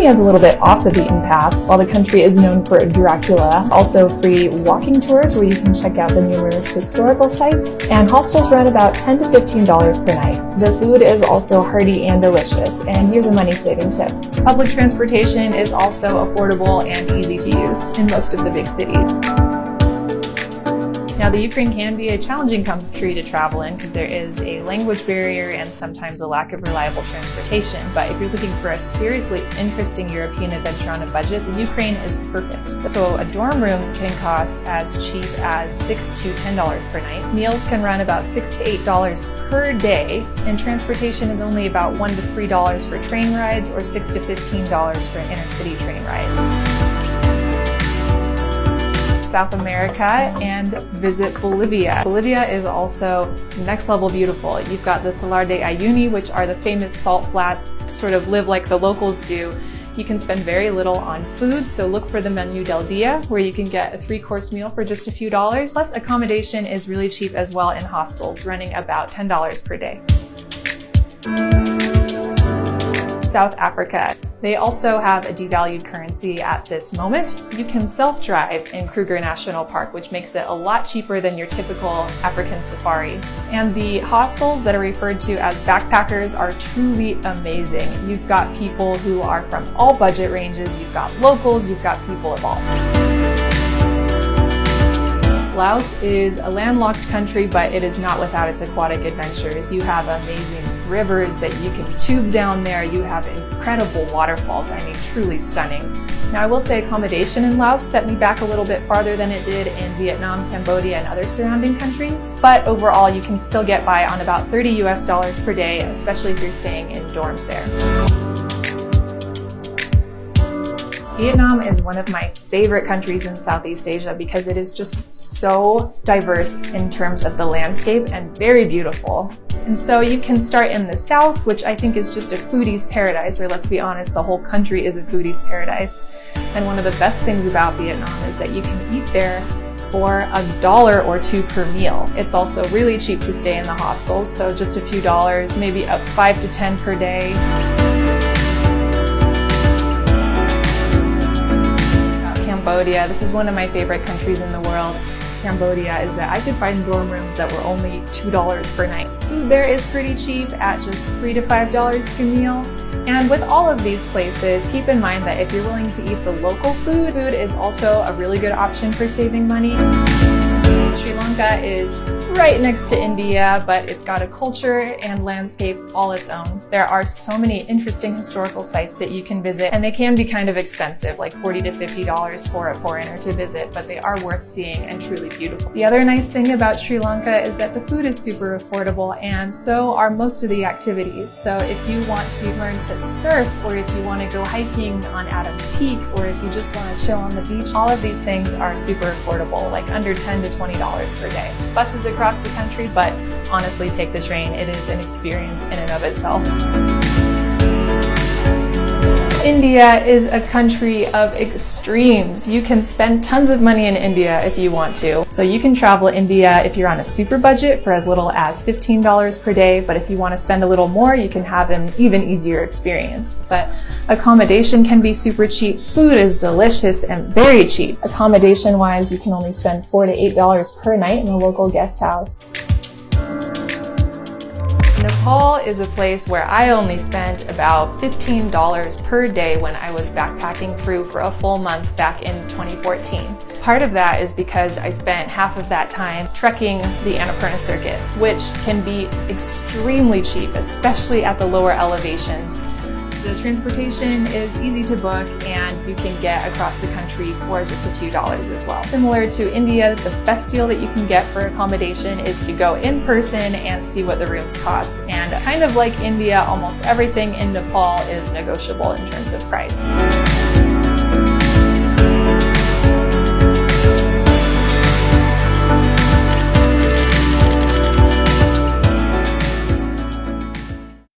is a little bit off the beaten path, while the country is known for Dracula. Also free walking tours where you can check out the numerous historical sites, and hostels run about $10 to $15 per night. The food is also hearty and delicious, and here's a money-saving tip. Public transportation is also affordable and easy to use in most of the big cities. Now, the Ukraine can be a challenging country to travel in because there is a language barrier and sometimes a lack of reliable transportation. But if you're looking for a seriously interesting European adventure on a budget, the Ukraine is perfect. So a dorm room can cost as cheap as $6 to $10 per night. Meals can run about $6 to $8 per day, and transportation is only about $1 to $3 for train rides or $6 to $15 for an intercity train ride. South America and visit Bolivia. Bolivia is also next level beautiful. You've got the Salar de Uyuni, which are the famous salt flats, sort of live like the locals do. You can spend very little on food, so look for the Menu del Dia, where you can get a 3-course meal for just a few dollars. Plus, accommodation is really cheap as well in hostels, running about $10 per day. South Africa. They also have a devalued currency at this moment. You can self-drive in Kruger National Park, which makes it a lot cheaper than your typical African safari. And the hostels that are referred to as backpackers are truly amazing. You've got people who are from all budget ranges, you've got locals, you've got people of all. Laos is a landlocked country, but it is not without its aquatic adventures. You have amazing rivers that you can tube down there. You have incredible waterfalls. I mean, truly stunning. Now, I will say accommodation in Laos set me back a little bit farther than it did in Vietnam, Cambodia, and other surrounding countries. But overall, you can still get by on about $30 US per day, especially if you're staying in dorms there. Vietnam is one of my favorite countries in Southeast Asia because it is just so diverse in terms of the landscape and very beautiful. And so you can start in the south, which I think is just a foodie's paradise, or let's be honest, the whole country is a foodie's paradise. And one of the best things about Vietnam is that you can eat there for $1 or $2 per meal. It's also really cheap to stay in the hostels, so just a few dollars, maybe up 5 to 10 per day. Cambodia. This is one of my favorite countries in the world. Cambodia is that I could find dorm rooms that were only $2 per night. Food there is pretty cheap at just $3 to $5 per meal. And with all of these places, keep in mind that if you're willing to eat the local food is also a really good option for saving money. Sri Lanka is right next to India, but it's got a culture and landscape all its own. There are so many interesting historical sites that you can visit, and they can be kind of expensive, like $40 to $50 for a foreigner to visit, but they are worth seeing and truly beautiful. The other nice thing about Sri Lanka is that the food is super affordable, and so are most of the activities. So if you want to learn to surf, or if you want to go hiking on Adams Peak, or if you just want to chill on the beach, all of these things are super affordable, like under $10 to $20 per day. Buses across the country, but honestly, take the train. It is an experience in and of itself. India is a country of extremes. You can spend tons of money in India if you want to. So you can travel India if you're on a super budget for as little as $15 per day, but if you want to spend a little more, you can have an even easier experience. But accommodation can be super cheap. Food is delicious and very cheap. Accommodation-wise, you can only spend $4 to $8 per night in a local guest house. Nepal is a place where I only spent about $15 per day when I was backpacking through for a full month back in 2014. Part of that is because I spent half of that time trekking the Annapurna circuit, which can be extremely cheap, especially at the lower elevations. The transportation is easy to book, and you can get across the country for just a few dollars as well. Similar to India, the best deal that you can get for accommodation is to go in person and see what the rooms cost. And kind of like India, almost everything in Nepal is negotiable in terms of price.